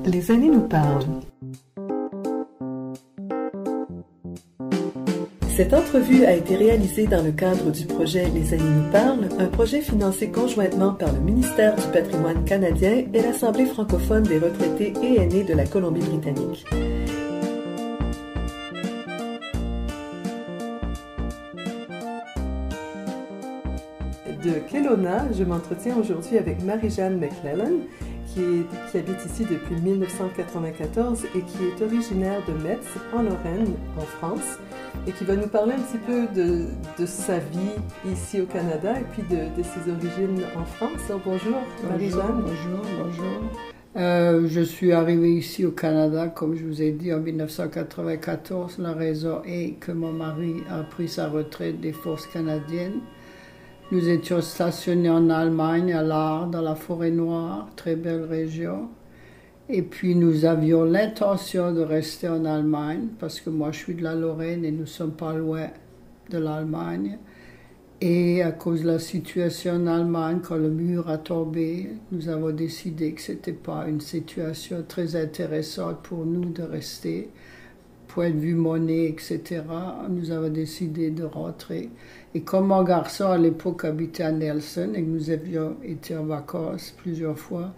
Les années nous parlent. Cette entrevue a été réalisée dans le cadre du projet Les années nous parlent, un projet financé conjointement par le ministère du Patrimoine canadien et l'Assemblée francophone des retraités et aînés de la Colombie-Britannique. De Kelowna, je m'entretiens aujourd'hui avec Marie-Jeanne McClellan, qui habite ici depuis 1994 et qui est originaire de Metz, en Lorraine, en France, et qui va nous parler un petit peu de sa vie ici au Canada et puis de ses origines en France. Alors, bonjour, Marie-Jeanne. Bonjour. Je suis arrivée ici au Canada, comme je vous ai dit, en 1994. La raison est que mon mari a pris sa retraite des forces canadiennes. Nous étions stationnés en Allemagne, à l'Arles, dans la Forêt-Noire, très belle région. Et puis nous avions l'intention de rester en Allemagne, parce que moi je suis de la Lorraine et nous ne sommes pas loin de l'Allemagne. Et à cause de la situation en Allemagne, quand le mur a tombé, nous avons décidé que ce n'était pas une situation très intéressante pour nous de rester. Point de vue monnaie, etc., nous avons décidé de rentrer. Et comme mon garçon à l'époque habitait à Nelson et que nous avions été en vacances plusieurs fois,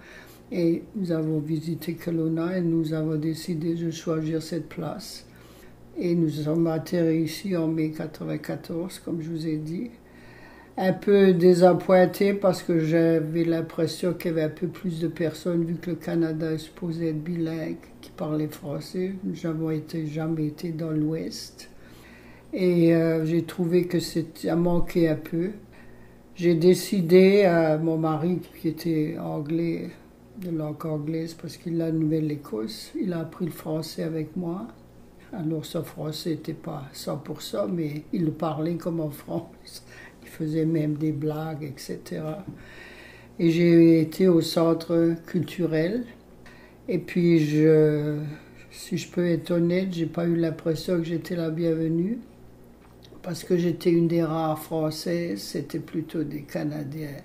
et nous avons visité Kelowna et nous avons décidé de choisir cette place. Et nous sommes atterris ici en mai 1994, comme je vous ai dit. Un peu désappointé parce que j'avais l'impression qu'il y avait un peu plus de personnes, vu que le Canada est supposé être bilingue, qui parlaient français. Nous n'avons jamais été dans l'Ouest. Et j'ai trouvé que ça manquait un peu. J'ai décidé, mon mari qui était anglais, de langue anglaise, parce qu'il a Nouvelle-Écosse, il a appris le français avec moi. Alors son français n'était pas 100%, mais il le parlait comme en France. Il faisait même des blagues, etc. Et j'ai été au centre culturel. Et puis, si je peux être honnête, j'ai pas eu l'impression que j'étais la bienvenue. Parce que j'étais une des rares Françaises, c'était plutôt des Canadiens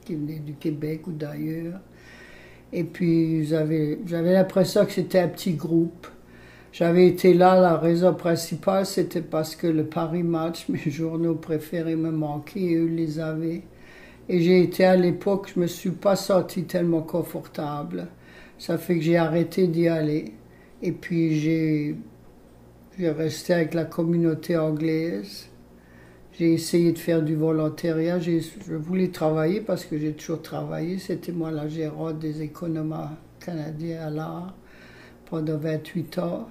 qui venaient du Québec ou d'ailleurs. Et puis, j'avais l'impression que c'était un petit groupe. J'avais été là, la raison principale, c'était parce que le Paris Match, mes journaux préférés, me manquaient et eux les avaient. Et j'ai été à l'époque, je me suis pas sentie tellement confortable. Ça fait que j'ai arrêté d'y aller. Et puis j'ai resté avec la communauté anglaise. J'ai essayé de faire du volontariat. Je voulais travailler parce que j'ai toujours travaillé. C'était moi la gérante des économas canadiens à l'art pendant 28 ans.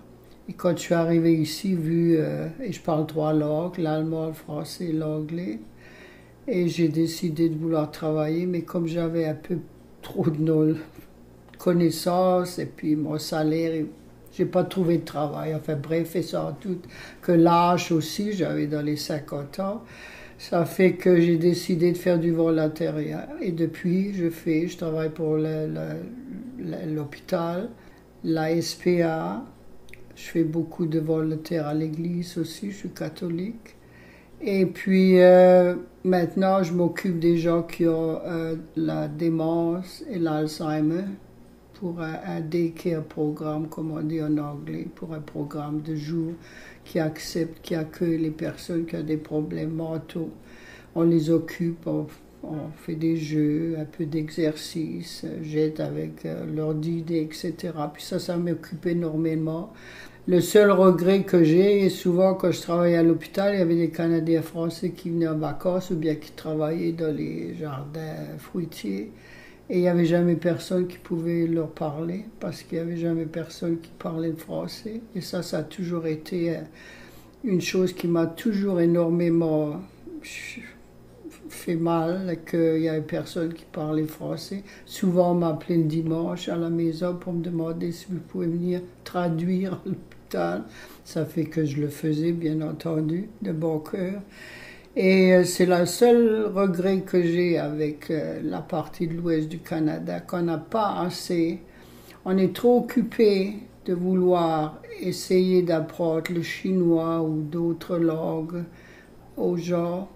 Et quand je suis arrivée ici, et je parle 3 langues, l'allemand, le français et l'anglais, et j'ai décidé de vouloir travailler, mais comme j'avais un peu trop de connaissances et puis mon salaire, j'ai pas trouvé de travail. Enfin bref, et sans doute que l'âge aussi, j'avais dans les 50 ans, ça fait que j'ai décidé de faire du volontariat. Et depuis, je travaille pour l'hôpital, la SPA. Je fais beaucoup de volontaires à l'église aussi, je suis catholique. Et puis maintenant, je m'occupe des gens qui ont la démence et l'Alzheimer pour un daycare programme, comme on dit en anglais, pour un programme de jour qui accueille les personnes qui ont des problèmes mentaux. On les occupe, on fait des jeux, un peu d'exercice, j'aide avec leurs idées, etc. Puis ça m'occupe énormément. Le seul regret que j'ai, et souvent quand je travaillais à l'hôpital, il y avait des Canadiens français qui venaient en vacances ou bien qui travaillaient dans les jardins fruitiers. Et il n'y avait jamais personne qui pouvait leur parler parce qu'il n'y avait jamais personne qui parlait le français. Et ça a toujours été une chose qui m'a toujours énormément fait mal, qu'il n'y avait personne qui parlait français. Souvent, on m'appelait le dimanche à la maison pour me demander si vous pouvez venir traduire à l'hôpital. Ça fait que je le faisais, bien entendu, de bon cœur. Et c'est le seul regret que j'ai avec la partie de l'ouest du Canada, qu'on n'a pas assez. On est trop occupé de vouloir essayer d'apprendre le chinois ou d'autres langues aux gens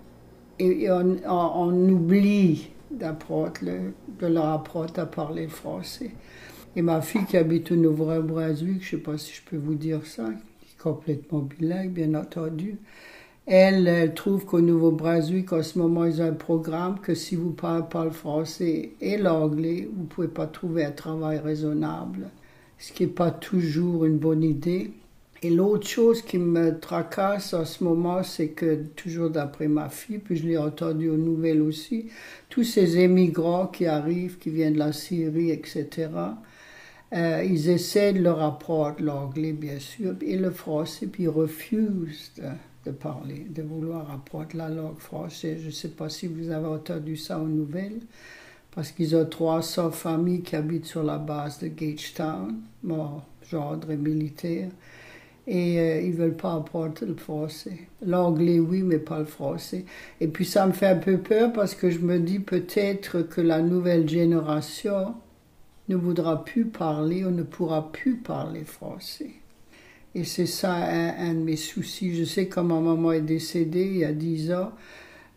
et on oublie de leur apprendre à parler le français. Et ma fille qui habite au Nouveau-Brunswick, je ne sais pas si je peux vous dire ça, qui est complètement bilingue, bien entendu. Elle trouve qu'au Nouveau-Brunswick, en ce moment, ils ont un programme que si vous parlez pas le français et l'anglais, vous ne pouvez pas trouver un travail raisonnable, ce qui n'est pas toujours une bonne idée. Et l'autre chose qui me tracasse en ce moment, c'est que, toujours d'après ma fille, puis je l'ai entendu aux nouvelles aussi, tous ces émigrants qui arrivent, qui viennent de la Syrie, etc., ils essaient de leur apprendre l'anglais, bien sûr, et le français, puis ils refusent de parler, de vouloir apprendre la langue française. Je ne sais pas si vous avez entendu ça aux nouvelles, parce qu'ils ont 300 familles qui habitent sur la base de Gagetown, gendre militaire, et ils ne veulent pas apprendre le français. L'anglais, oui, mais pas le français. Et puis ça me fait un peu peur, parce que je me dis peut-être que la nouvelle génération ne voudra plus parler ou ne pourra plus parler français. Et c'est ça un de mes soucis. Je sais quand ma maman est décédée il y a 10 ans,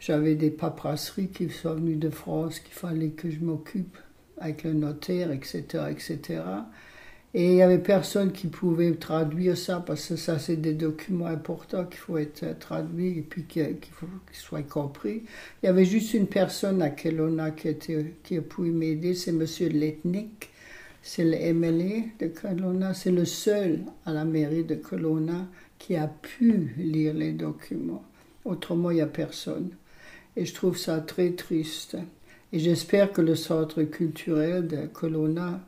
j'avais des paperasseries qui sont venues de France, qu'il fallait que je m'occupe avec le notaire, etc., etc. Et il n'y avait personne qui pouvait traduire ça, parce que ça, c'est des documents importants qu'il faut être traduits et puis qu'il faut qu'ils soient compris. Il y avait juste une personne à Kelowna qui a pu m'aider, c'est M. Letnick, c'est le MLA de Kelowna, c'est le seul à la mairie de Kelowna qui a pu lire les documents. Autrement, il n'y a personne. Et je trouve ça très triste. Et j'espère que le centre culturel de Kelowna,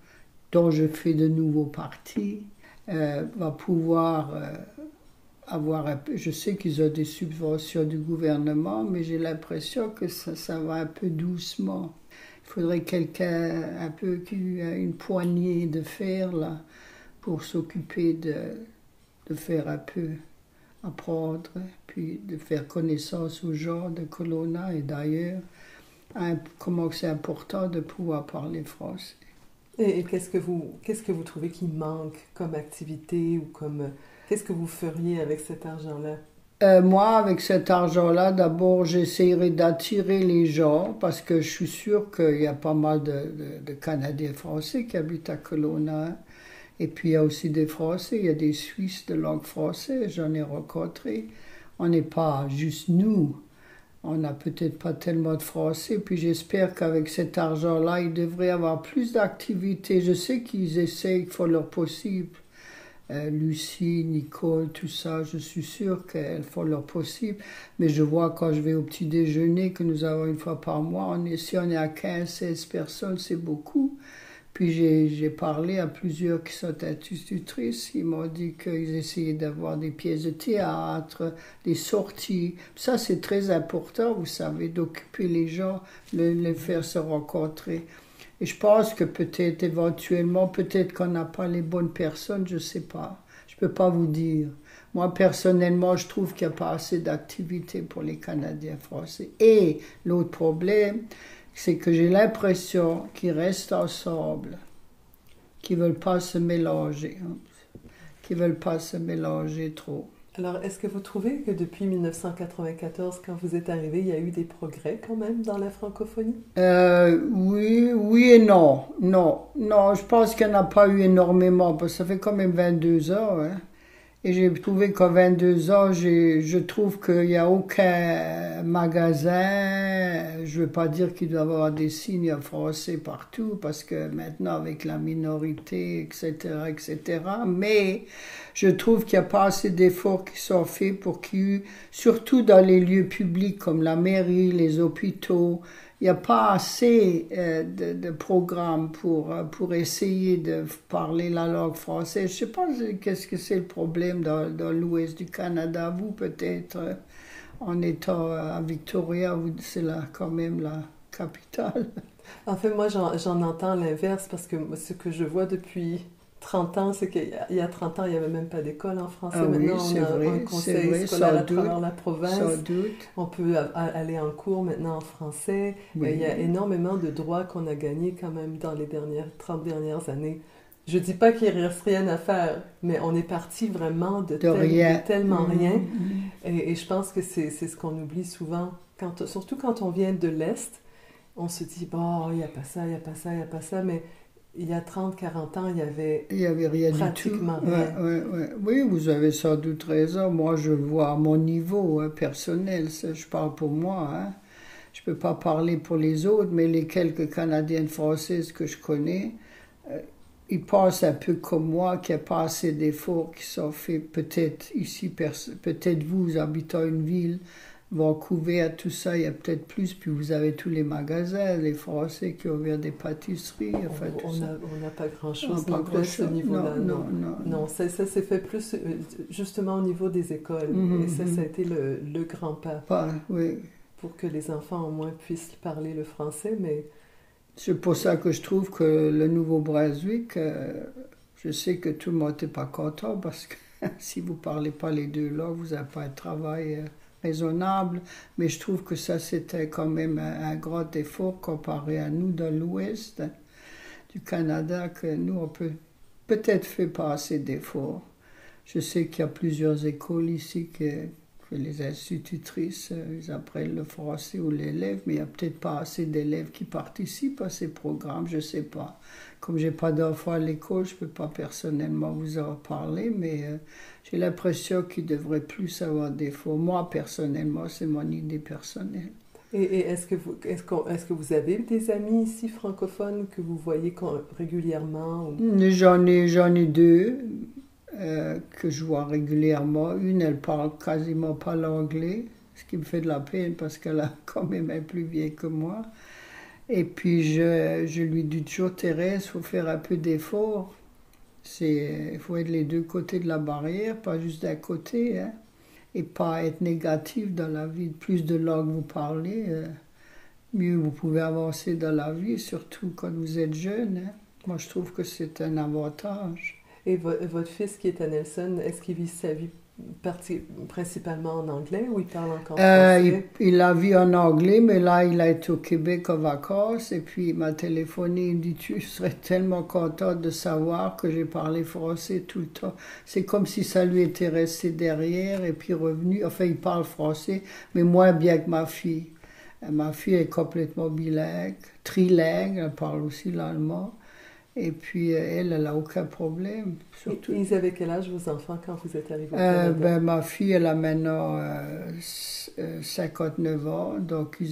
dont je fais de nouveau partie, va pouvoir avoir un peu... Je sais qu'ils ont des subventions du gouvernement, mais j'ai l'impression que ça va un peu doucement. Il faudrait quelqu'un un peu qui a une poignée de fer là, pour s'occuper de faire un peu apprendre, puis de faire connaissance aux gens de Kelowna et d'ailleurs, comment c'est important de pouvoir parler français. Et qu'est-ce que vous trouvez qui manque comme activité ou comme... Qu'est-ce que vous feriez avec cet argent-là? Moi, avec cet argent-là, d'abord, j'essaierai d'attirer les gens parce que je suis sûre qu'il y a pas mal de Canadiens français qui habitent à Kelowna. Et puis, il y a aussi des Français, il y a des Suisses de langue française, j'en ai rencontré. On n'est pas juste nous. On n'a peut-être pas tellement de Français, puis j'espère qu'avec cet argent-là, ils devraient avoir plus d'activités. Je sais qu'ils essayent, qu'ils font leur possible. Lucie, Nicole, tout ça, je suis sûre qu'elles font leur possible. Mais je vois quand je vais au petit déjeuner que nous avons une fois par mois, si on est à 15-16 personnes, c'est beaucoup. Puis j'ai parlé à plusieurs qui sont institutrices. Ils m'ont dit qu'ils essayaient d'avoir des pièces de théâtre, des sorties. Ça, c'est très important, vous savez, d'occuper les gens, les faire se rencontrer. Et je pense que peut-être, éventuellement, peut-être qu'on n'a pas les bonnes personnes, je ne sais pas. Je ne peux pas vous dire. Moi, personnellement, je trouve qu'il n'y a pas assez d'activités pour les Canadiens français. Et l'autre problème, c'est que j'ai l'impression qu'ils restent ensemble, qu'ils ne veulent pas se mélanger, qu'ils ne veulent pas se mélanger trop. Alors, est-ce que vous trouvez que depuis 1994, quand vous êtes arrivé, il y a eu des progrès quand même dans la francophonie? Oui et non. Non, je pense qu'il n'y en a pas eu énormément, parce que ça fait quand même 22 ans, hein. Et j'ai trouvé qu'en 22 ans, je trouve qu'il n'y a aucun magasin, je ne veux pas dire qu'il doit y avoir des signes en français partout, parce que maintenant avec la minorité, etc., mais je trouve qu'il n'y a pas assez d'efforts qui sont faits pour qu'il y ait, surtout dans les lieux publics comme la mairie, les hôpitaux, il n'y a pas assez de programmes pour essayer de parler la langue française. Je ne sais pas qu'est-ce que c'est le problème dans l'ouest du Canada. Vous, peut-être, en étant à Victoria, c'est quand même la capitale. En fait, moi, j'en entends l'inverse parce que ce que je vois depuis 30 ans, c'est qu'il y a 30 ans, il n'y avait même pas d'école en français. Ah maintenant, oui, on a vrai, un conseil scolaire à travers la province. Sans doute. On peut aller en cours maintenant en français. Oui. Il y a énormément de droits qu'on a gagnés quand même dans les 30 dernières années. Je ne dis pas qu'il ne reste rien à faire, mais on est parti vraiment de tellement rien. Et je pense que c'est ce qu'on oublie souvent surtout quand on vient de l'Est, on se dit, bon, il n'y a pas ça, il n'y a pas ça, il n'y a pas ça, mais il y a 30, 40 ans, il y avait rien pratiquement du tout. rien. Oui, vous avez sans doute raison. Moi, je le vois à mon niveau personnel. Je parle pour moi. Hein. Je ne peux pas parler pour les autres, mais les quelques Canadiennes françaises que je connais, ils pensent un peu comme moi qu'il n'y a pas assez d'efforts qui sont faits. Peut-être ici, peut-être vous habitant une ville, Vancouver, tout ça, il y a peut-être plus. Puis vous avez tous les magasins, les Français qui ont ouvert des pâtisseries. Enfin, on n'a pas grand-chose non plus à ce niveau-là. Non. Ça s'est fait plus justement au niveau des écoles. Et ça a été le grand pas. Oui. Pour que les enfants au moins puissent parler le français, mais... C'est pour ça que je trouve que le Nouveau-Brunswick, je sais que tout le monde n'est pas content parce que si vous ne parlez pas les deux langues, vous n'avez pas un travail raisonnable. Mais je trouve que ça, c'était quand même un grand effort comparé à nous dans l'ouest du Canada, que nous, on peut-être fait pas assez d'efforts. Je sais qu'il y a plusieurs écoles ici que les institutrices, ils apprennent le français ou l'élève, mais il n'y a peut-être pas assez d'élèves qui participent à ces programmes, je ne sais pas. Comme je n'ai pas d'enfants à l'école, je ne peux pas personnellement vous en parler, mais j'ai l'impression qu'il devrait plus avoir d'efforts. Moi, personnellement, c'est mon idée personnelle. Et est-ce que vous avez des amis ici francophones que vous voyez régulièrement ou... J'en ai deux. Que je vois régulièrement. Une, elle parle quasiment pas l'anglais, ce qui me fait de la peine parce qu'elle a quand même est plus vieille que moi. Et puis je lui dis toujours, Thérèse, il faut faire un peu d'effort. Il faut être les deux côtés de la barrière, pas juste d'un côté, hein, et pas être négatif dans la vie. Plus de langues vous parlez, mieux vous pouvez avancer dans la vie, surtout quand vous êtes jeune. Hein. Moi, je trouve que c'est un avantage. Et votre fils qui est à Nelson, est-ce qu'il vit sa vie principalement en anglais ou il parle encore français? Il a vu en anglais, mais là, il a été au Québec en vacances et puis il m'a téléphoné, il me dit, tu serais tellement content de savoir que j'ai parlé français tout le temps. C'est comme si ça lui était resté derrière et puis revenu. Enfin, il parle français, mais moins bien que ma fille. Ma fille est complètement bilingue, trilingue, elle parle aussi l'allemand. Et puis, elle n'a aucun problème. Surtout. Et ils avaient quel âge, vos enfants, quand vous êtes arrivés au Canada? Ma fille, elle a maintenant 59 ans. Donc,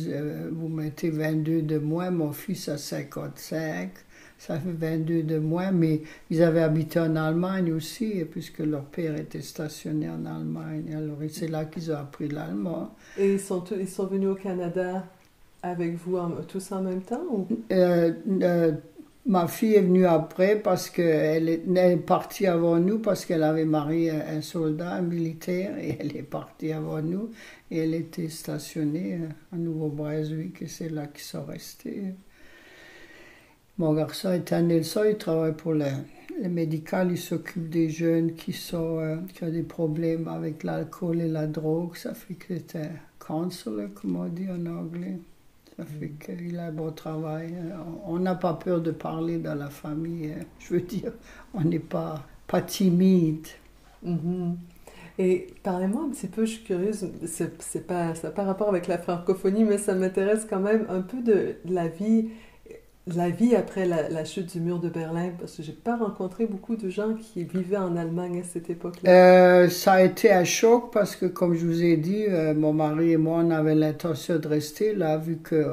vous mettez 22 de moins. Mon fils a 55. Ça fait 22 de moins. Mais ils avaient habité en Allemagne aussi, puisque leur père était stationné en Allemagne. Alors, c'est là qu'ils ont appris l'allemand. Et ils sont venus au Canada avec vous tous en même temps? Ou? Ma fille est venue après parce qu'elle est partie avant nous parce qu'elle avait marié un soldat, un militaire, et elle est partie avant nous. Et elle était stationnée à Nouveau-Brunswick et c'est là qu'ils sont restés. Mon garçon est à Nelson, il travaille pour le médical, il s'occupe des jeunes qui ont des problèmes avec l'alcool et la drogue. Ça fait que c'est un counselor, comme on dit en anglais. Ça fait qu'il a un bon travail. On n'a pas peur de parler dans la famille. Je veux dire, on n'est pas timide. Mm-hmm. Et parlez-moi un petit peu, je suis curieuse, ça n'a pas rapport avec la francophonie, mais ça m'intéresse quand même un peu de la vie après la chute du mur de Berlin, parce que je n'ai pas rencontré beaucoup de gens qui vivaient en Allemagne à cette époque-là. Ça a été un choc parce que, comme je vous ai dit, mon mari et moi, on avait l'intention de rester là, vu que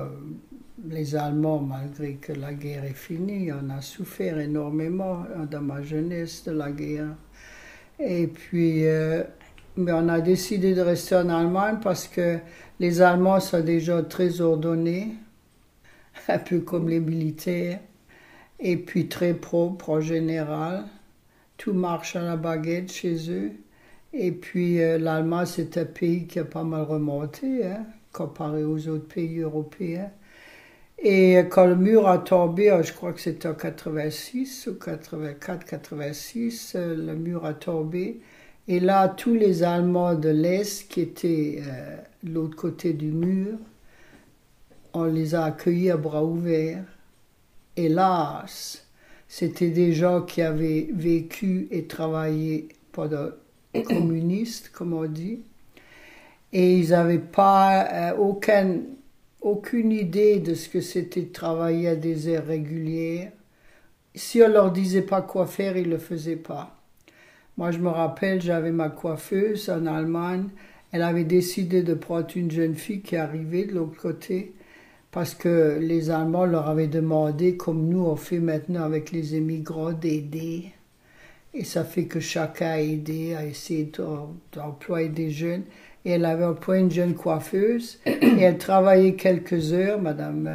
les Allemands, malgré que la guerre est finie, on a souffert énormément dans ma jeunesse de la guerre. Et puis, mais on a décidé de rester en Allemagne parce que les Allemands sont déjà très ordonnés, un peu comme les militaires, et puis très propres en général. Tout marche à la baguette chez eux. Et puis l'Allemagne, c'est un pays qui a pas mal remonté, hein, comparé aux autres pays européens. Et quand le mur a tombé, je crois que c'était en 86 ou 84, 86, le mur a tombé. Et là, tous les Allemands de l'Est qui étaient de l'autre côté du mur, on les a accueillis à bras ouverts. Hélas, c'était des gens qui avaient vécu et travaillé pendant communistes, comme on dit. Et ils n'avaient pas aucune idée de ce que c'était de travailler à des heures régulières. Si on leur disait pas quoi faire, ils ne le faisaient pas. Moi, je me rappelle, j'avais ma coiffeuse en Allemagne. Elle avait décidé de prendre une jeune fille qui arrivait de l'autre côté parce que les Allemands leur avaient demandé, comme nous on fait maintenant avec les immigrants, d'aider. Et ça fait que chacun a aidé, a essayé d'employer des jeunes. Et elle avait employé une jeune coiffeuse et elle travaillait quelques heures, madame.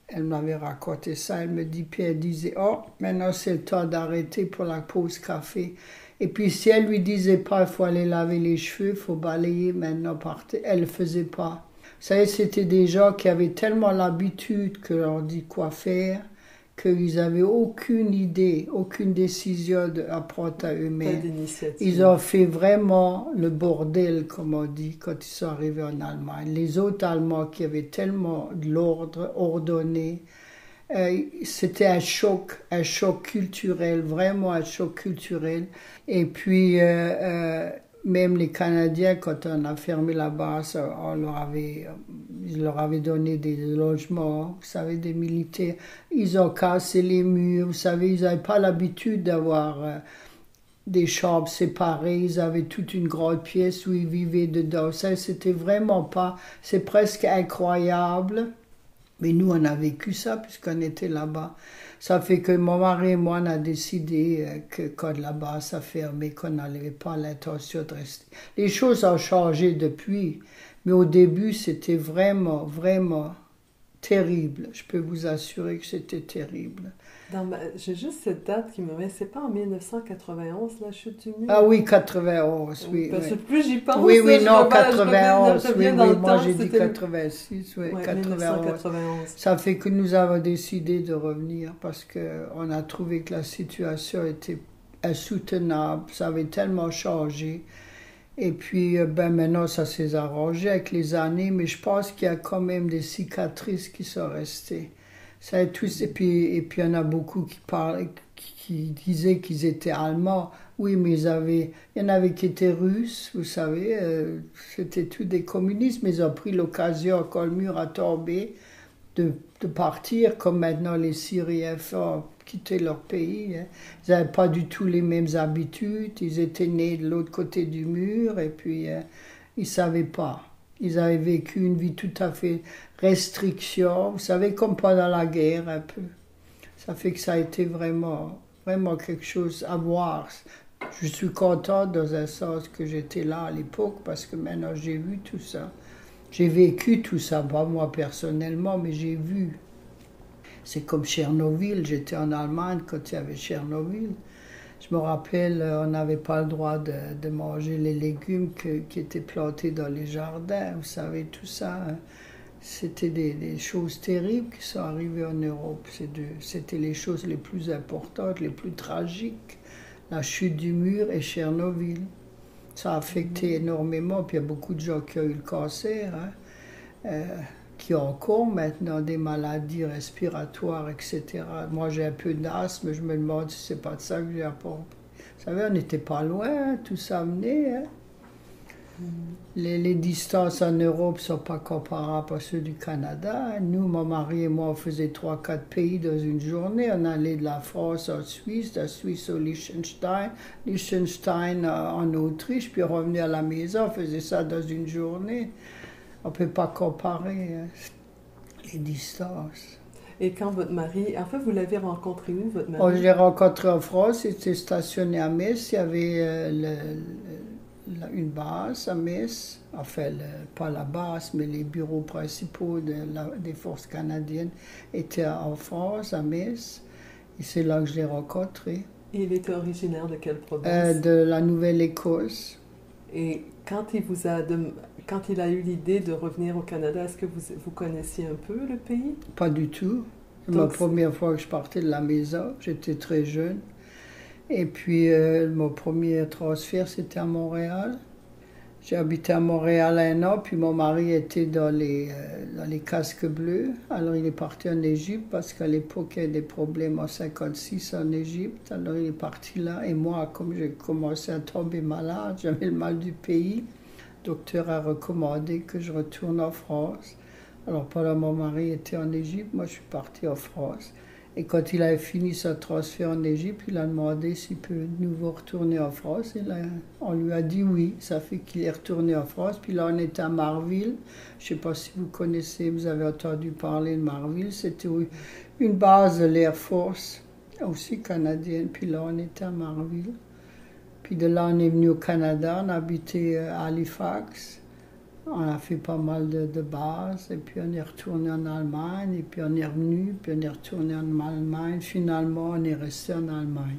Elle m'avait raconté ça, elle me dit, puis elle disait, oh, maintenant c'est le temps d'arrêter pour la pause café. Et puis si elle lui disait pas, il faut aller laver les cheveux, il faut balayer, maintenant partez, elle le faisait pas. Vous savez, c'était des gens qui avaient tellement l'habitude que l'on dit quoi faire, qu'ils n'avaient aucune idée, aucune décision à prendre à eux-mêmes. Ils ont fait vraiment le bordel, comme on dit, quand ils sont arrivés en Allemagne. Les autres Allemands qui avaient tellement de l'ordre ordonné, c'était un choc culturel, vraiment un choc culturel. Et puis, même les Canadiens, quand on a fermé la base, ils leur avaient donné des logements, vous savez, des militaires. Ils ont cassé les murs, vous savez, ils n'avaient pas l'habitude d'avoir des chambres séparées. Ils avaient toute une grande pièce où ils vivaient dedans. Ça, c'était vraiment pas... C'est presque incroyable. Mais nous, on a vécu ça puisqu'on était là-bas. Ça fait que mon mari et moi, on a décidé que quand là-bas ça fermait, qu'on n'avait pas l'intention de rester. Les choses ont changé depuis, mais au début, c'était vraiment, vraiment terrible. Je peux vous assurer que c'était terrible. J'ai juste cette date qui me revient. C'est pas en 1991, la chute du mur? Ah oui, 91, oui. Parce que plus j'y pense... Oui, non, 91, oui, moi j'ai dit 86, oui, 91. Ça fait que nous avons décidé de revenir parce qu'on a trouvé que la situation était insoutenable, ça avait tellement changé. Et puis, maintenant, ça s'est arrangé avec les années, mais je pense qu'il y a quand même des cicatrices qui sont restées. Ça et puis il y en a beaucoup qui disaient qu'ils étaient allemands. Oui, mais il y en avait qui étaient russes, vous savez, c'était tous des communistes, mais ils ont pris l'occasion, quand le mur a tombé, de partir, comme maintenant les Syriens ont quitté leur pays. Hein. Ils n'avaient pas du tout les mêmes habitudes, ils étaient nés de l'autre côté du mur, et puis ils ne savaient pas. Ils avaient vécu une vie tout à fait restriction, vous savez, comme pendant la guerre un peu. Ça fait que ça a été vraiment, vraiment quelque chose à voir. Je suis contente dans un sens que j'étais là à l'époque parce que maintenant j'ai vu tout ça. J'ai vécu tout ça, pas moi personnellement, mais j'ai vu. C'est comme Tchernobyl, j'étais en Allemagne quand il y avait Tchernobyl. Je me rappelle, on n'avait pas le droit de manger les légumes qui étaient plantés dans les jardins, vous savez, tout ça. Hein. C'était des choses terribles qui sont arrivées en Europe. C'était les choses les plus importantes, les plus tragiques. La chute du mur et Tchernobyl. Ça a affecté énormément, puis il y a beaucoup de gens qui ont eu le cancer, hein, qui ont encore maintenant des maladies respiratoires, etc. Moi, j'ai un peu d'asthme, je me demande si c'est pas de ça que j'ai apporté. Vous savez, on n'était pas loin, hein, tout ça venait. Hein. Les distances en Europe ne sont pas comparables à ceux du Canada. Nous, mon mari et moi, on faisait 3-4 pays dans une journée. On allait de la France en Suisse, de la Suisse au Liechtenstein, en Autriche, puis on revenait à la maison, on faisait ça dans une journée. On ne peut pas comparer les distances. Et quand votre mari... En fait, vous l'avez rencontré où, votre mari? Oh, je l'ai rencontré en France, il était stationné à Metz. Il y avait une base à Metz. Enfin, pas la base, mais les bureaux principaux des forces canadiennes étaient en France, à Metz. Et c'est là que je l'ai rencontré. Et il était originaire de quelle province? De la Nouvelle-Écosse. Et quand il a eu l'idée de revenir au Canada, est-ce que vous connaissiez un peu le pays? Pas du tout. C'est ma première fois que je partais de la maison. J'étais très jeune. Et puis, mon premier transfert, c'était à Montréal. J'ai habité à Montréal 1 an, puis mon mari était dans les casques bleus. Alors, il est parti en Égypte, parce qu'à l'époque, il y avait des problèmes en 1956 en Égypte. Alors, il est parti là. Et moi, comme j'ai commencé à tomber malade, j'avais le mal du pays. docteur a recommandé que je retourne en France. Alors pendant mon mari était en Égypte, moi je suis partie en France. Et quand il avait fini son transfert en Égypte, il a demandé s'il peut de nouveau retourner en France. Et là, on lui a dit oui. Ça fait qu'il est retourné en France. Puis là, on était à Marville. Je ne sais pas si vous connaissez, vous avez entendu parler de Marville. C'était une base de l'Air Force, aussi canadienne. Puis là, on était à Marville. Puis de là, on est venu au Canada. On habitait à Halifax. On a fait pas mal de bases, et puis on est retourné en Allemagne, et puis on est revenu, puis on est retourné en Allemagne. Finalement, on est resté en Allemagne.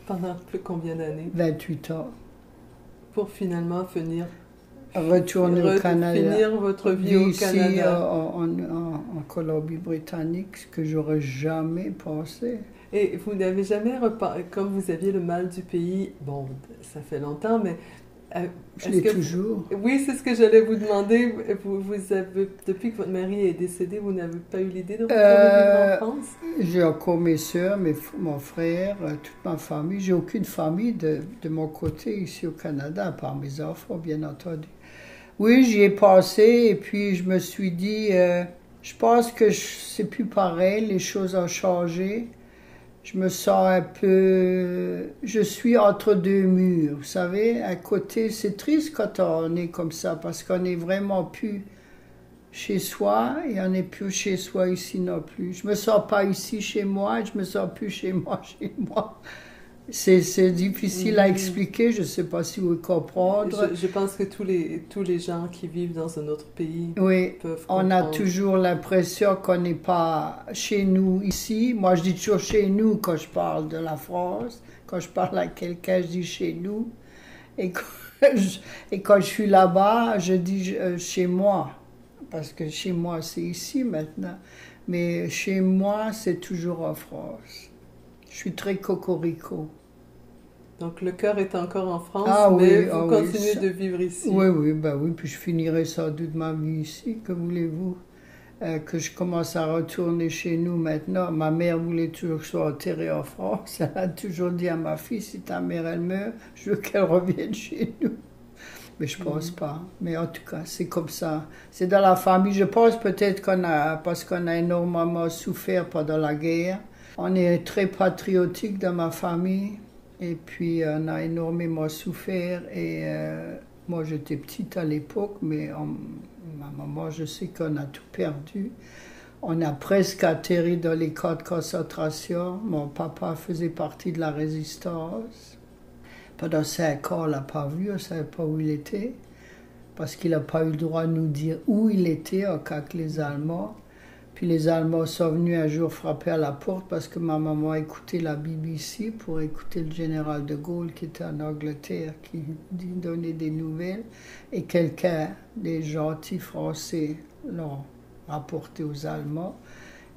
Pendant plus combien d'années? 28 ans. Pour finalement retourner au Canada. Finir votre vie au Canada. Ici, en Colombie-Britannique, ce que j'aurais jamais pensé. Et vous n'avez jamais, comme vous aviez le mal du pays, bon, ça fait longtemps, mais... je l'ai toujours. Oui, c'est ce que j'allais vous demander. Vous avez, depuis que votre mari est décédé, vous n'avez pas eu l'idée de retourner en France? J'ai encore mes soeurs, mon frère, toute ma famille. J'ai aucune famille de mon côté ici au Canada, à part mes enfants, bien entendu. Oui, j'y ai passé et puis je me suis dit, je pense que c'est plus pareil, les choses ont changé. Je me sens un peu... Je suis entre deux murs, vous savez. À côté, c'est triste quand on est comme ça, parce qu'on n'est vraiment plus chez soi, et on n'est plus chez soi ici non plus. Je me sens pas ici chez moi, et je me sens plus chez moi. C'est difficile à expliquer, je ne sais pas si vous comprendre. Je pense que tous les gens qui vivent dans un autre pays peuvent comprendre. On a toujours l'impression qu'on n'est pas chez nous ici. Moi, je dis toujours chez nous quand je parle de la France. Quand je parle à quelqu'un, je dis chez nous. Et quand je suis là-bas, je dis chez moi. Parce que chez moi, c'est ici maintenant. Mais chez moi, c'est toujours en France. Je suis très cocorico. Donc le cœur est encore en France, mais vous continuez de vivre ici. Oui, puis je finirai sans doute ma vie ici, que voulez-vous. Que je commence à retourner chez nous maintenant. Ma mère voulait toujours que je sois enterrée en France. Elle a toujours dit à ma fille, si ta mère elle meurt, je veux qu'elle revienne chez nous. Mais je pense pas. Mais en tout cas, c'est comme ça. C'est dans la famille. Je pense peut-être parce qu'on a énormément souffert pendant la guerre. On est très patriotique dans ma famille. Et puis, on a énormément souffert. Et moi, j'étais petite à l'époque, mais ma maman, je sais qu'on a tout perdu. On a presque atterri dans les camps de concentration. Mon papa faisait partie de la résistance. Pendant 5 ans, on ne l'a pas vu, on ne savait pas où il était. Parce qu'il n'a pas eu le droit de nous dire où il était, en cas que les Allemands. Puis les Allemands sont venus un jour frapper à la porte parce que ma maman écoutait la BBC pour écouter le général de Gaulle qui était en Angleterre, qui donnait des nouvelles. Et quelqu'un, des gentils Français, l'ont rapporté aux Allemands.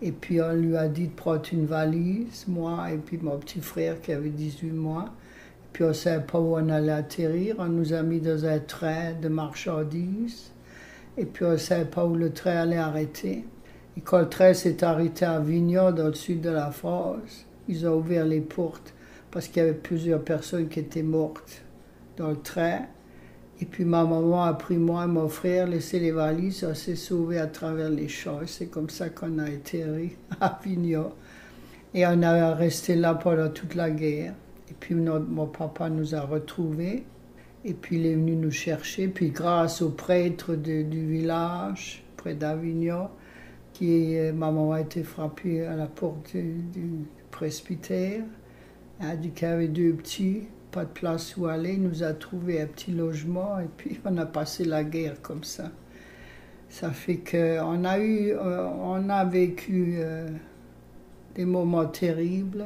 Et puis on lui a dit de prendre une valise, moi et puis mon petit frère qui avait 18 mois. Puis on ne savait pas où on allait atterrir. On nous a mis dans un train de marchandises. Et puis on ne savait pas où le train allait arrêter. Et quand le train s'est arrêté à Avignon, dans le sud de la France, ils ont ouvert les portes parce qu'il y avait plusieurs personnes qui étaient mortes dans le train. Et puis ma maman a pris moi et mon frère, laissé les valises, on s'est sauvés à travers les champs. C'est comme ça qu'on a atterri à Avignon. Et on a resté là pendant toute la guerre. Et puis mon papa nous a retrouvés. Et puis il est venu nous chercher. Puis grâce au prêtre du village, près d'Avignon, ma maman a été frappée à la porte du presbytère. Elle a dit qu'il y avait 2 petits, pas de place où aller. Il nous a trouvé un petit logement et puis on a passé la guerre comme ça. Ça fait qu'on a vécu des moments terribles.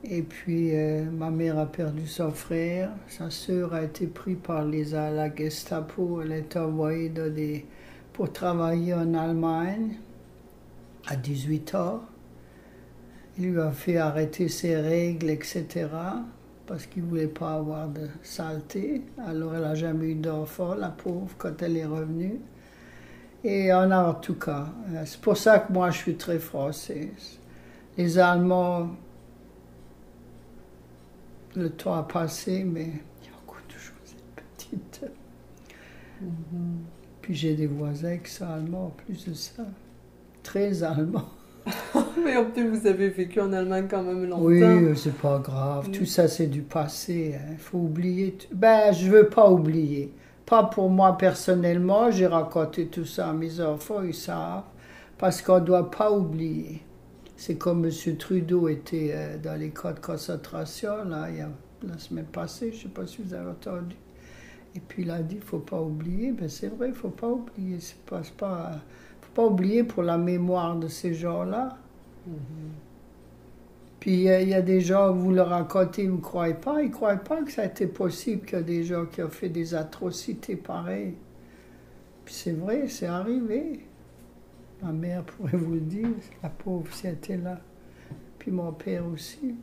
Et puis ma mère a perdu son frère. Sa sœur a été prise par la Gestapo. Elle a été envoyée pour travailler en Allemagne à 18 ans. Il lui a fait arrêter ses règles, etc. parce qu'il ne voulait pas avoir de saleté. Alors elle n'a jamais eu d'enfant, la pauvre, quand elle est revenue. Et en tout cas, c'est pour ça que moi je suis très française. Les Allemands, le temps a passé, mais il y a encore toujours cette petite Puis j'ai des voisins qui sont allemands en plus de ça. Très allemands. Mais en plus, vous avez vécu en Allemagne quand même longtemps. Oui, c'est pas grave. Tout ça, c'est du passé. Il faut oublier. Ben, je veux pas oublier. Pas pour moi personnellement. J'ai raconté tout ça à mes enfants, ils savent. Parce qu'on ne doit pas oublier. C'est comme M. Trudeau était dans les camps de concentration, là, il y a, la semaine passée, je ne sais pas si vous avez entendu. Et puis il a dit, il ne faut pas oublier. Ben, c'est vrai, il ne faut pas oublier. Faut pas oublier pour la mémoire de ces gens-là. Puis il y a des gens, vous leur racontez, vous ne croyez pas. Ils ne croient pas que ça a été possible qu'il y a des gens qui ont fait des atrocités pareilles. Puis c'est vrai, c'est arrivé. Ma mère pourrait vous le dire, la pauvre, si elle était là. Puis mon père aussi.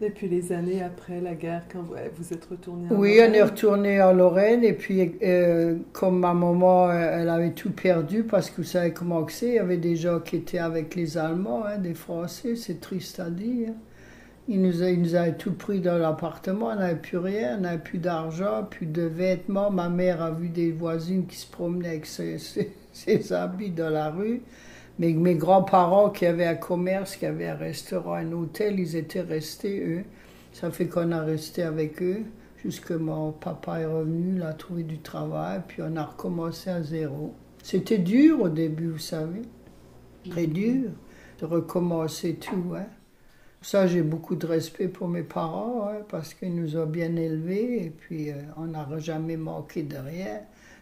Et puis les années après la guerre, quand vous êtes retourné en Oui, Lorraine? on est retourné en Lorraine. Et puis, comme ma maman, elle avait tout perdu, parce que vous savez comment c'est, il y avait des gens qui étaient avec les Allemands, hein, des Français, c'est triste à dire. Ils nous avaient tout pris dans l'appartement, on n'avait plus rien, on n'avait plus d'argent, plus de vêtements. Ma mère a vu des voisines qui se promenaient avec ses habits dans la rue. Mais mes grands-parents qui avaient un commerce, qui avaient un restaurant, un hôtel, ils étaient restés, eux. Ça fait qu'on a resté avec eux, jusque mon papa est revenu, il a trouvé du travail, puis on a recommencé à zéro. C'était dur au début, vous savez. Très dur de recommencer tout, hein. Ça, j'ai beaucoup de respect pour mes parents, hein, parce qu'ils nous ont bien élevés, et puis on n'a jamais manqué de rien.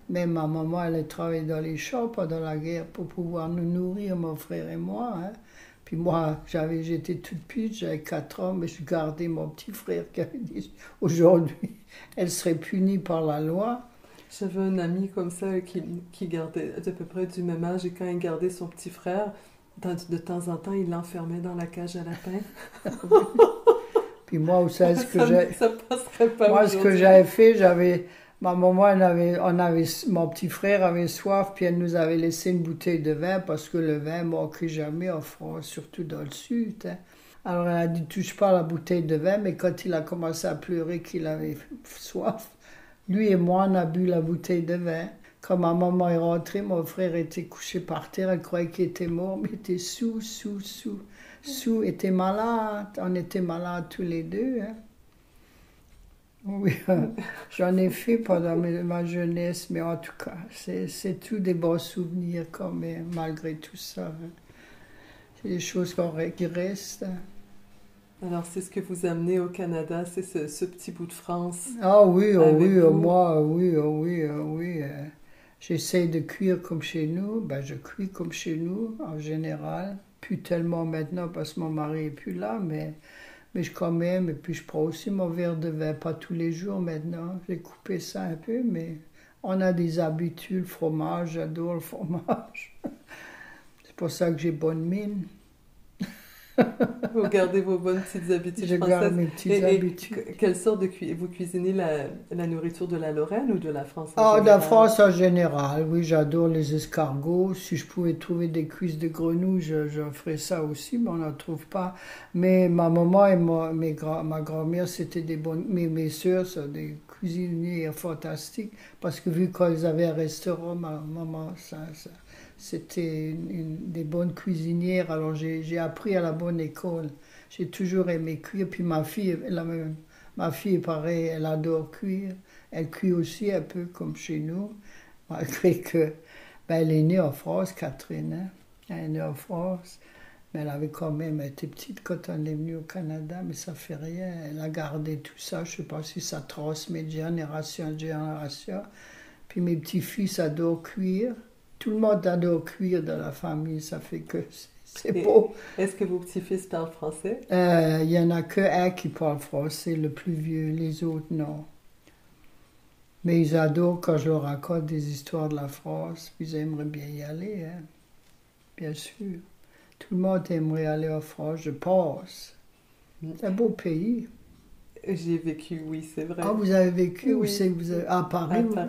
Même ma maman, elle a travaillé dans les champs pendant la guerre pour pouvoir nous nourrir, mon frère et moi. Hein. Puis moi, j'étais toute petite, j'avais 4 ans, mais je gardais mon petit frère qui avait dit aujourd'hui, elle serait punie par la loi. J'avais un ami comme ça qui gardait à peu près du même âge, et quand il gardait son petit frère, de temps en temps, il l'enfermait dans la cage à lapin. Puis moi, vous savez ce que ça passerait pas. Moi, ce que j'avais fait, ma maman, mon petit frère avait soif, puis elle nous avait laissé une bouteille de vin, parce que le vin ne manquait jamais en France, surtout dans le sud. Hein. Alors elle a dit, touche pas à la bouteille de vin, mais quand il a commencé à pleurer qu'il avait soif, lui et moi, on a bu la bouteille de vin. Quand ma maman est rentrée, mon frère était couché par terre, elle croyait qu'il était mort, mais il était sous, était malade, on était malades tous les deux. Hein. Oui, j'en ai fait pendant ma jeunesse, mais en tout cas, c'est tout des bons souvenirs quand même, malgré tout ça. Hein. C'est des choses qui restent. Hein. Alors, c'est ce que vous amenez au Canada, c'est ce petit bout de France. Ah oui, moi, oui. J'essaie de cuire comme chez nous, ben je cuis comme chez nous, en général. Plus tellement maintenant parce que mon mari n'est plus là, mais je quand même, et puis je prends aussi mon verre de vin, pas tous les jours maintenant. J'ai coupé ça un peu, mais on a des habitudes, le fromage, j'adore le fromage. C'est pour ça que j'ai bonne mine. Vous gardez vos bonnes petites habitudes françaises. Je garde mes petites habitudes. Quelle sorte de vous cuisinez la nourriture de la Lorraine ou de la France en général? De la France en général, oui, j'adore les escargots. Si je pouvais trouver des cuisses de grenouille, je ferais ça aussi, mais on n'en trouve pas. Mais ma maman et ma grand-mère, c'était des bonnes... Mes soeurs sont des cuisinières fantastiques, parce que vu qu'ils avaient un restaurant, ma maman, c'était des bonnes cuisinières, alors j'ai appris à la bonne école. J'ai toujours aimé cuire, puis ma fille est pareille, elle adore cuire. Elle cuit aussi un peu comme chez nous, malgré que, elle est née en France, Catherine, hein? Elle est née en France, mais elle avait quand même été petite quand on est venu au Canada, mais ça fait rien, elle a gardé tout ça, je ne sais pas si ça transmet de génération en génération. Puis mes petits-fils adorent cuire. Tout le monde adore cuire dans la famille, ça fait que c'est beau. Est-ce que vos petits-fils parlent français? Il n'y en a qu'un qui parle français, le plus vieux, les autres non. Mais ils adorent quand je leur raconte des histoires de la France, puis ils aimeraient bien y aller, hein. Bien sûr. Tout le monde aimerait aller en France, je pense. C'est un beau pays. J'ai vécu, oui, c'est vrai. Ah, vous avez vécu? Oui. Où c'est que vous avez... À Paris, à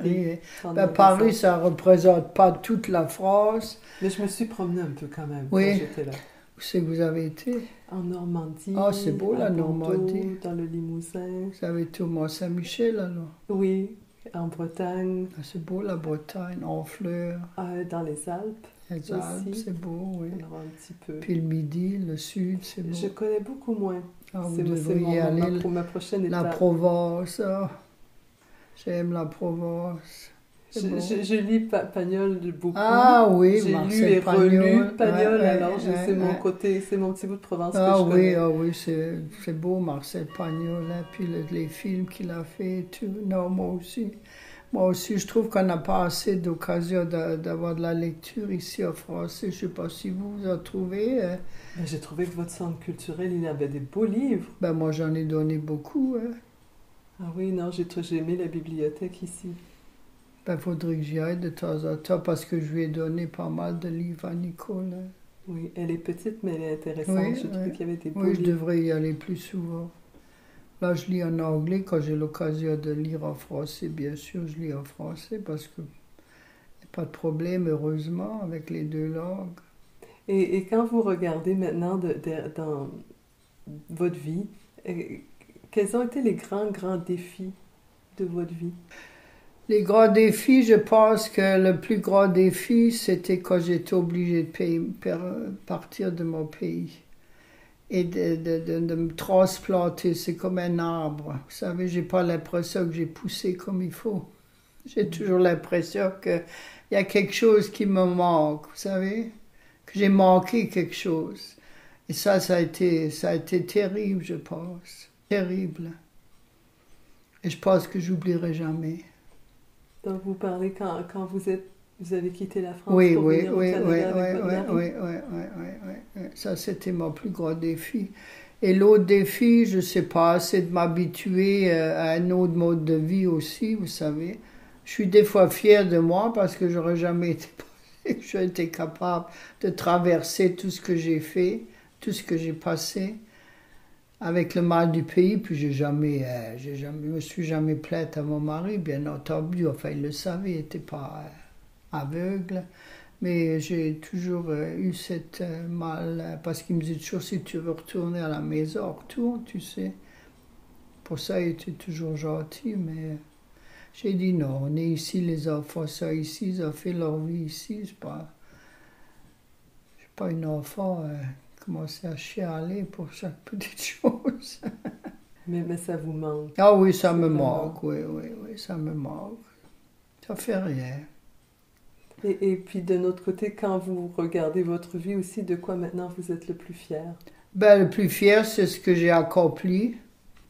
Paris. Paris, ça ne représente pas toute la France. Mais je me suis promenée un peu quand même oui. quand j'étais là. Où c'est que vous avez été? En Normandie. Ah, c'est beau la Bordeaux, Normandie. dans le Limousin. Vous avez été au Mont-Saint-Michel alors? Oui, en Bretagne. Ah, c'est beau la Bretagne, en fleurs. Dans les Alpes. Les Alpes, aussi. c'est beau, oui. Alors un petit peu. Puis le Midi, le Sud, c'est beau. Je connais beaucoup moins. Ah, vous C'est devriez aller. pour ma prochaine La étape. Provence, j'aime la Provence. Je lis Pagnol beaucoup. Ah oui, j'ai Marcel lu et relu Pagnol. Pagnol, Ouais, alors ouais, c'est mon ouais. côté, c'est mon petit bout de Provence que Ah je oui, connais. ah oui, c'est beau Marcel Pagnol, hein, puis les films qu'il a fait et tout. Non, moi aussi. Moi aussi, je trouve qu'on n'a pas assez d'occasion d'avoir de la lecture ici en français. Je ne sais pas si vous en trouvez. Ben, j'ai trouvé que votre centre culturel, il avait des beaux livres. Ben moi, j'en ai donné beaucoup. Hein. Ah oui, non, j'ai aimé la bibliothèque ici. Ben, faudrait que j'y aille de temps en temps parce que je lui ai donné pas mal de livres à Nicole. Hein. Oui, elle est petite, mais elle est intéressante. Oui, J'ai trouvé qu'il y avait des beaux oui, je livres. devrais y aller plus souvent. Là, je lis en anglais. Quand j'ai l'occasion de lire en français, bien sûr, je lis en français parce que n'y a pas de problème, heureusement, avec les deux langues. Et quand vous regardez maintenant dans votre vie, quels ont été les grands défis de votre vie? Les grands défis, je pense que le plus grand défi, c'était quand j'étais obligée de partir de mon pays et de me transplanter. C'est comme un arbre. Vous savez, j'ai pas l'impression que j'ai poussé comme il faut. J'ai toujours l'impression qu'il y a quelque chose qui me manque, vous savez, que j'ai manqué quelque chose. Et ça a été terrible, je pense. Terrible. Et je pense que j'oublierai jamais. Donc vous parlez quand vous avez quitté la France Oui, pour oui, venir au oui, Canada oui, avec votre mari? oui. Ça, c'était mon plus gros défi. Et l'autre défi, je sais pas, c'est de m'habituer à un autre mode de vie aussi, vous savez. Je suis des fois fière de moi parce que j'aurais jamais été capable de traverser tout ce que j'ai fait, tout ce que j'ai passé avec le mal du pays. Puis je me suis jamais plainte à mon mari, bien entendu. Enfin, il le savait, il n'était pas aveugle. Mais j'ai toujours eu cette mal, parce qu'il me dit toujours, si tu veux retourner à la maison, retourne, tu sais. Pour ça, il était toujours gentil, mais j'ai dit non, on est ici, les enfants sont ici, ils ont fait leur vie ici, je suis pas une enfant commencer à chialer pour chaque petite chose. Mais ça vous manque. Ah oui, ça me manque, oui, ça me manque. Ça fait rien. Et puis de notre côté, quand vous regardez votre vie aussi, de quoi maintenant vous êtes le plus fier? Ben, le plus fier, c'est ce que j'ai accompli,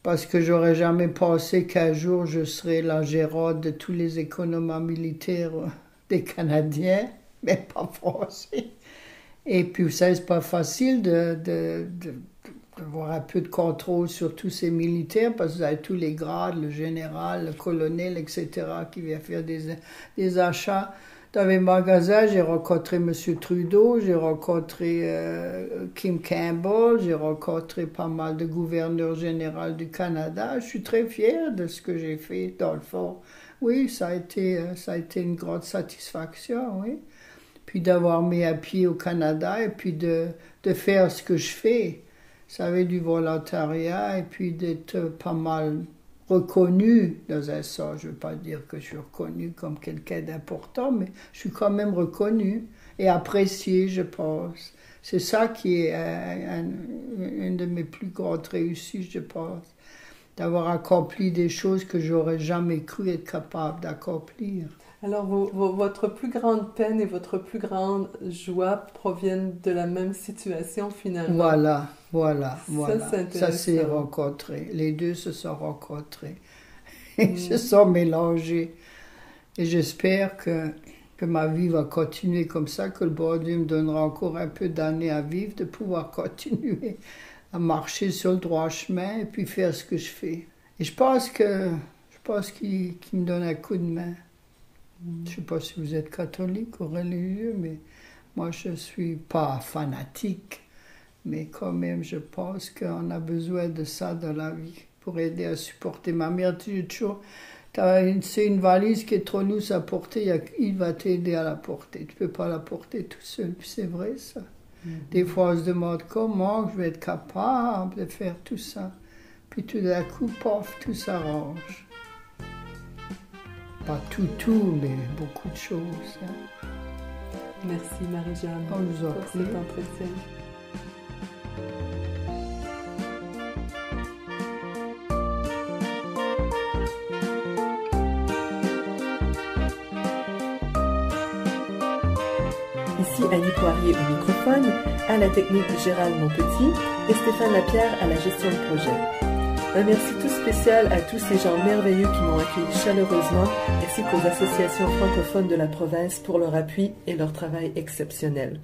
parce que j'aurais jamais pensé qu'un jour je serais la gérante de tous les économes militaires des Canadiens, mais pas français. Et puis, vous savez, c'est pas facile d'avoir un peu de contrôle sur tous ces militaires, parce que vous avez tous les grades, le général, le colonel, etc., qui viennent faire des achats. Dans les magasins, j'ai rencontré M. Trudeau, j'ai rencontré Kim Campbell, j'ai rencontré pas mal de gouverneurs généraux du Canada. Je suis très fière de ce que j'ai fait, dans le fond. Oui, ça a été une grande satisfaction, oui. Puis d'avoir mis un pied au Canada et puis de faire ce que je fais. Vous savez, du volontariat et puis d'être pas mal reconnu dans un sens. Je ne veux pas dire que je suis reconnu comme quelqu'un d'important, mais je suis quand même reconnu et apprécié, je pense. C'est ça qui est une de mes plus grandes réussites, je pense. D'avoir accompli des choses que j'aurais jamais cru être capable d'accomplir. Alors, votre plus grande peine et votre plus grande joie proviennent de la même situation finalement. Voilà. Ça s'est intéressant. rencontré. Les deux se sont rencontrés. Ils se sont mélangés. Et j'espère que ma vie va continuer comme ça, que le bon Dieu me donnera encore un peu d'années à vivre, de pouvoir continuer à marcher sur le droit chemin et puis faire ce que je fais. Et je pense qu'il me donne un coup de main. Je ne sais pas si vous êtes catholique ou religieux, mais moi je ne suis pas fanatique. Mais quand même, je pense qu'on a besoin de ça dans la vie pour aider à supporter. Ma mère dit toujours, c'est une valise qui est trop lourde à porter, il va t'aider à la porter. Tu ne peux pas la porter tout seul. Puis c'est vrai ça. Des fois, on se demande comment je vais être capable de faire tout ça. Puis tout d'un coup, pof, tout s'arrange. pas tout, mais beaucoup de choses. Hein. Merci Marie-Jeanne On vous en pour prie. cet entretien. Ici Annie Poirier au microphone, à la technique Gérald Monpetit et Stéphane Lapierre à la gestion de projet. Un merci tout spécial à tous ces gens merveilleux qui m'ont accueilli chaleureusement, ainsi qu'aux associations francophones de la province pour leur appui et leur travail exceptionnel.